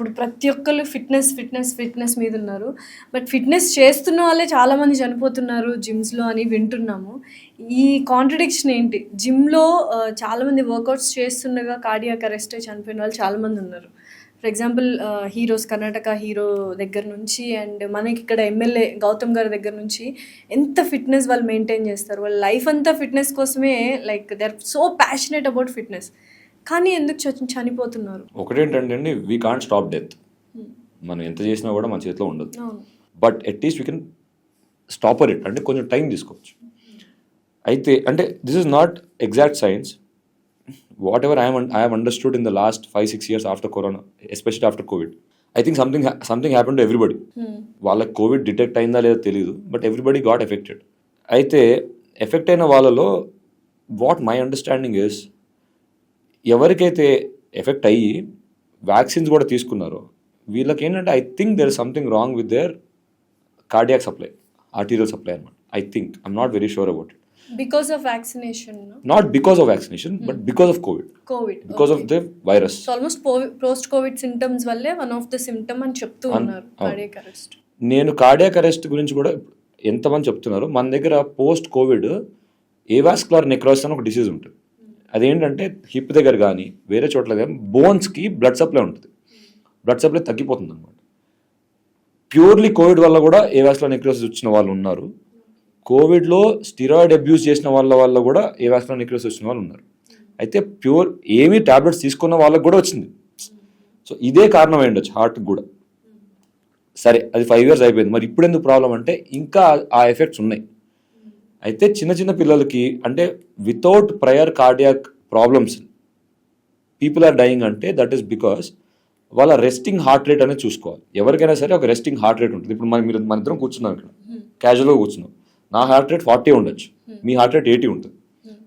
ఇప్పుడు ప్రతి ఒక్కళ్ళు ఫిట్నెస్ మీద ఉన్నారు. బట్ ఫిట్నెస్ చేస్తున్న వాళ్ళే చాలామంది చనిపోతున్నారు జిమ్స్‌లో అని వింటున్నాము. ఈ కాంట్రడిక్షన్ ఏంటి? జిమ్‌లో చాలామంది వర్కౌట్స్ చేస్తుండగా కార్డియాక్ అరెస్ట్ అయ్యి చనిపోయిన వాళ్ళు చాలామంది ఉన్నారు. For example heroes, Karnataka hero దగ్గర నుంచి అండ్ మనకి ఇక్కడ ఎమ్మెల్యే గౌతమ్ గారి దగ్గర నుంచి ఎంత ఫిట్నెస్ వాళ్ళు మెయింటైన్ చేస్తారు. వాళ్ళ లైఫ్ అంతా ఫిట్నెస్ కోసమే, like they are so passionate about fitness. కానీ ఎందుకు చనిపోతున్నారు? ఒకటేంటంటే అండి, వీ కాంట్ స్టాప్ డెత్. మనం ఎంత చేసినా కూడా మన చేతిలో ఉండదు. అవును. But at least we can stopper it, అంటే కొంచెం టైం తీసుకోవచ్చు. అయితే అంటే this is not exact science. What ever I have understood in the last 5-6 years after corona, especially after COVID, I think something happened to everybody. వాళ్ళకి covid detect అయిందా లేదో తెలియదు, but everybody got affected. అయితే effect అయిన వాళ్ళలో what my understanding is, ఎవరికైతే effect అయ్యి vaccines కూడా తీసుకున్నారో వీళ్ళకి ఏంటంటే I think there is something wrong with their cardiac supply, arterial supply అనమాట. I think, I'm not very sure about it. Because of vaccination, no? Not because of vaccination, but because of COVID. Because of the virus. So almost post-COVID symptoms వల్లే one of the symptom అని చెప్తూ ఉన్నారు cardiac arrest. నేను cardiac arrest గురించి కూడా ఎంతమంది చెప్తున్నారు. మన దగ్గర పోస్ట్ కోవిడ్ ఏవాస్కులర్ నెక్రోసిస్ అని ఒక డిసీజ్ ఉంటుంది. అదేంటంటే హిప్ దగ్గర కానీ వేరే చోట్ల కానీ బోన్స్కి బ్లడ్ సప్లై ఉంటుంది. బ్లడ్ సప్లై తగ్గిపోతుంది అనమాట. ప్యూర్లీ కోవిడ్ వల్ల కూడా ఏవాస్కులర్ నెక్రోసిస్ వచ్చిన వాళ్ళు ఉన్నారు. కోవిడ్లో స్టిరాయిడ్ అబ్యూస్ చేసిన వాళ్ళ కూడా ఏవాస్కులర్ నెక్రోసిస్ వచ్చిన వాళ్ళు ఉన్నారు. అయితే ప్యూర్ ఏమీ టాబ్లెట్స్ తీసుకున్న వాళ్ళకు కూడా వచ్చింది. సో ఇదే కారణం అయి ఉండొచ్చు హార్ట్కి కూడా. సరే, అది 5 years అయిపోయింది. మరి ఇప్పుడు ఎందుకు ప్రాబ్లం అంటే ఇంకా ఆ ఎఫెక్ట్స్ ఉన్నాయి. అయితే చిన్న పిల్లలకి అంటే without prior cardiac problems people are dying అంటే దట్ ఈస్ బికాస్ వాళ్ళ రెస్టింగ్ హార్ట్ రేట్ అనేది చూసుకోవాలి. ఎవరికైనా సరే ఒక రెస్టింగ్ హార్ట్ రేట్ ఉంటుంది. ఇప్పుడు మన ఇద్దరం కూర్చున్నాం ఇక్కడ, క్యాజువల్గా కూర్చున్నాం. నా హార్ట్ రేట్ 40 ఉండొచ్చు, మీ హార్ట్ రేట్ 80 ఉంటుంది.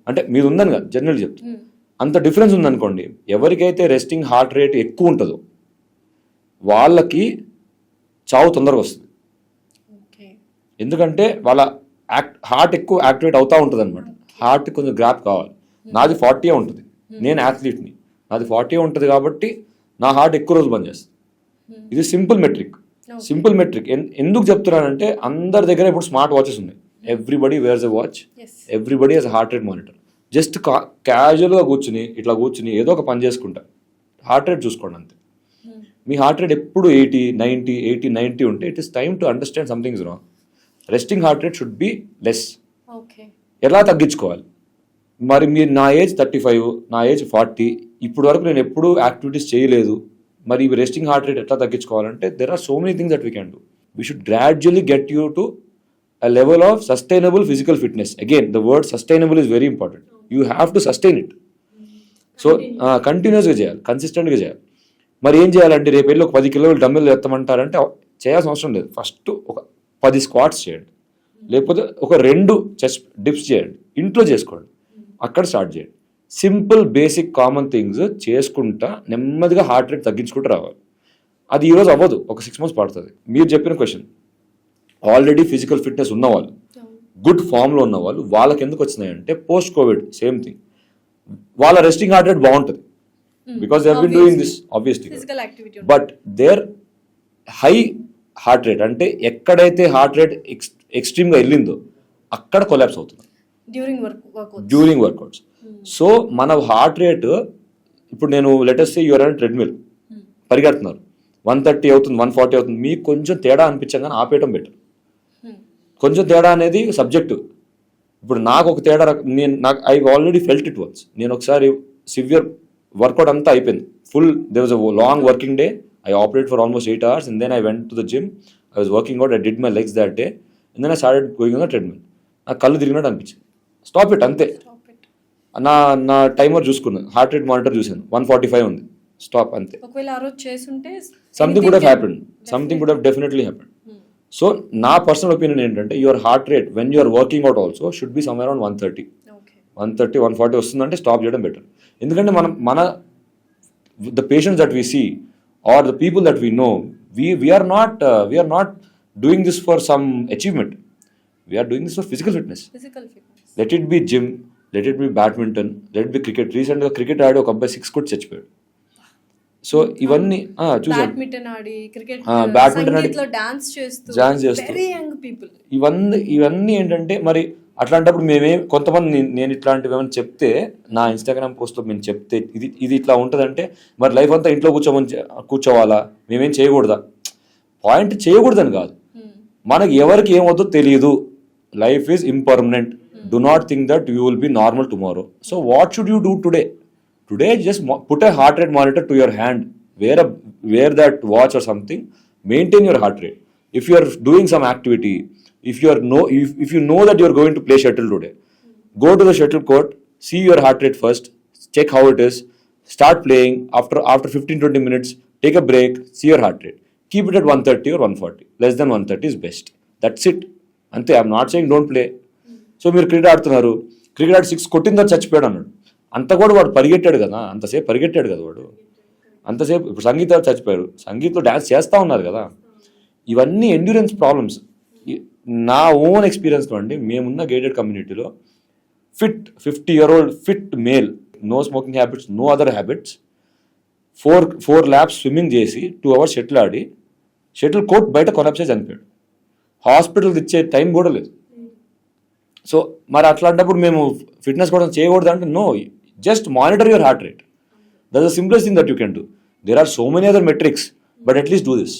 అంటే మీరు ఉందని కదా, జనరల్ చెప్తాను. అంత డిఫరెన్స్ ఉందనుకోండి. ఎవరికైతే రెస్టింగ్ హార్ట్ రేట్ ఎక్కువ ఉంటుందో వాళ్ళకి చావు తొందరగా వస్తుంది. ఎందుకంటే వాళ్ళ హార్ట్ ఎక్కువ యాక్టివేట్ అవుతూ ఉంటుంది అనమాట. హార్ట్ కొంచెం గ్రాప్ కావాలి. నాది 40 ఉంటుంది, నేను అథ్లీట్ని, నాది 40 ఉంటుంది కాబట్టి నా హార్ట్ ఎక్కువ రోజులు పనిచేస్తుంది. ఇది సింపుల్ మెట్రిక్. ఎందుకు చెప్తున్నానంటే అందరి దగ్గర ఇప్పుడు స్మార్ట్ వాచెస్ ఉన్నాయి. Everybody wears a watch, everybody has heart rate monitor. Just క్యాజువల్గా ఇట్లా కూర్చుని ఏదో ఒక పని చేసుకుంటా హార్ట్ రేట్ చూసుకోండి అంతే. మీ హార్ట్ రేట్ ఎప్పుడు 80-90 ఉంటే it is time to understand something is wrong. Resting heart rate should be less. ఎలా తగ్గించుకోవాలి? మరి మీరు నా ఏజ్ 35, నా ఏజ్ 40, ఇప్పుడు వరకు నేను ఎప్పుడూ యాక్టివిటీస్ చేయలేదు. మరి రెస్టింగ్ హార్ట్ రేట్ ఎట్లా తగ్గించుకోవాలంటే there are so many things that we can do. We should gradually get you to a level of sustainable physical fitness. Again, the word sustainable is very important. You have to sustain it. So కంటిన్యూస్గా చేయాలి, కన్సిస్టెంట్గా చేయాలి. మరి ఏం చేయాలంటే రేపు వెళ్ళి ఒక 10 కిలోలు డమ్మిల్ ఎత్తమంటారంటే చేయాల్సిన అవసరం లేదు. ఫస్ట్ ఒక 10 స్క్వాట్స్ చేయండి, లేకపోతే ఒక 2 చెస్ట్ డిప్స్ చేయండి. ఇంట్లో చేసుకోండి, అక్కడ స్టార్ట్ చేయండి. సింపుల్ బేసిక్ కామన్ థింగ్స్ చేసుకుంటా నెమ్మదిగా హార్ట్ రేట్ తగ్గించుకుంటూ రావాలి. అది ఈరోజు అవ్వదు, ఒక 6 months పడుతుంది. మీరు చెప్పిన క్వశ్చన్, ఆల్రెడీ ఫిజికల్ ఫిట్నెస్ ఉన్నవాళ్ళు, గుడ్ ఫామ్లో ఉన్నవాళ్ళు, వాళ్ళకి ఎందుకు వచ్చినాయంటే పోస్ట్ కోవిడ్ సేమ్ థింగ్. వాళ్ళ రెస్టింగ్ హార్ట్ రేట్ బాగుంటుంది because they have been doing this obviously. But their high heart rate అంటే ఎక్కడైతే హార్ట్ రేట్ ఎక్స్ట్రీమ్గా వెళ్ళిందో అక్కడ కొలాప్స్ అవుతుంది డ్యూరింగ్ వర్కౌట్స్. సో మన హార్ట్ రేట్ ఇప్పుడు నేను let's say you're on treadmill పరిగెడుతున్నారు, 130 అవుతుంది, 140 అవుతుంది. మీకు కొంచెం తేడా అనిపించగానే ఆపేయటం బెటర్. కొంచెం తేడా అనేది సబ్జెక్టు. ఇప్పుడు నాకు ఒక తేడా, I already felt it once. నేను ఒకసారి సివియర్ వర్కౌట్ అంతా అయిపోయింది, full they was a long working day. I operate for almost 8 hours and then I went to the gym. I was working out, I did my legs that day and then I started going on the treadmill. నాకు కళ్ళు తిరిగినట్టు అనిపించింది. Stop it అంతే. నా timer చూసుకున్నాను, heart rate monitor చూసాను, 145 ఉంది. Stop అంతే. Something would have definitely happened. So నా పర్సనల్ ఒపీనియన్ ఏంటంటే your heart rate when you're working out also should be somewhere around 130-140 వస్తుందంటే స్టాప్ చేయడం బెటర్. ఎందుకంటే మన the patients that we see are the people that we know, we are not doing this for some achievement. We are doing this for physical fitness. Let it be gym, let it be badminton, let it be cricket. Recently cricket ఆడి ఒక అబ్బాయి 6 కొట్టి చచ్చిపోయాడు. So ఇవన్నీ చూసాను. Badminton ఆడి cricket badminton ఆడి సంగీత్లో dance చేస్తూ dance చేస్తూ. Very young people. ఇవన్నీ ఏంటంటే మరి అట్లాంటప్పుడు కొంతమంది నేను ఇట్లాంటివి ఏమైనా చెప్తే నా ఇన్స్టాగ్రామ్ పోస్ట్లో మేము చెప్తే ఇది ఇట్లా ఉంటుందంటే మరి లైఫ్ అంతా ఇంట్లో కూర్చోవాలా, మేమేం చేయకూడదా? పాయింట్ చేయకూడదని కాదు, మనకి ఎవరికి ఏమవుతుందో తెలియదు. Life is impermanent. Do not think that you will be normal tomorrow. So what should you do today? Today just put a heart rate monitor to your hand. Wear that watch or something. Maintain your heart rate. If you are doing some activity, if you know that you are going to play shuttle today, go to the shuttle court, see your heart rate first, check how it is, start playing. After 15-20 minutes, take a break, see your heart rate. Keep it at 130 or 140. Less than 130 is best. That's it. Ante, I'm not saying don't play. So మీరు cricket ఆడుతున్నారు, cricket ఆడి 6 కొట్టిన తర్వాత చచ్చిపోయాడు అన్నాడు. అంత కూడా వాడు పరిగెట్టాడు కదా, అంతసేపు పరిగెట్టాడు కదా వాడు. అంతసేపు ఇప్పుడు సంగీత చచ్చిపోయారు, సంగీత్లో డ్యాన్స్ చేస్తూ ఉన్నారు కదా. ఇవన్నీ ఎండ్యూరెన్స్ ప్రాబ్లమ్స్. నా ఓన్ ఎక్స్పీరియన్స్లో అండి, మేమున్న గేటెడ్ కమ్యూనిటీలో 50-year-old fit male, no smoking habits, no other habits, 4 laps swimming చేసి 2 hours షటిల్ ఆడి షటిల్ కోర్ట్ బయట కొలాప్స్ చనిపోయాడు. హాస్పిటల్కి ఇచ్చే టైం కూడా లేదు. సో మరి అట్లాంటప్పుడు మేము ఫిట్నెస్ కూడా చేయకూడదు అంటే no, just monitor your heart rate. That's the simplest thing that you can do. There are so many other metrics, but at least do this.